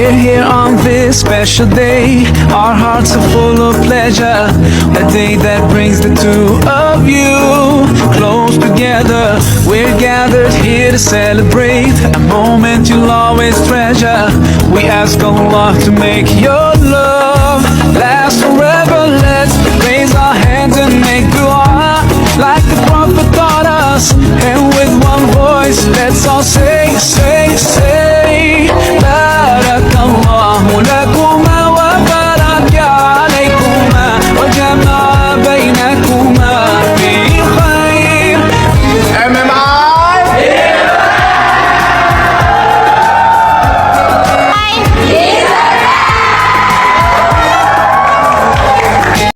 We're here on this special day. Our hearts are full of pleasure. A day that brings the two of you close together. We're gathered here to celebrate a moment you'll always treasure. We ask Allah to make your love last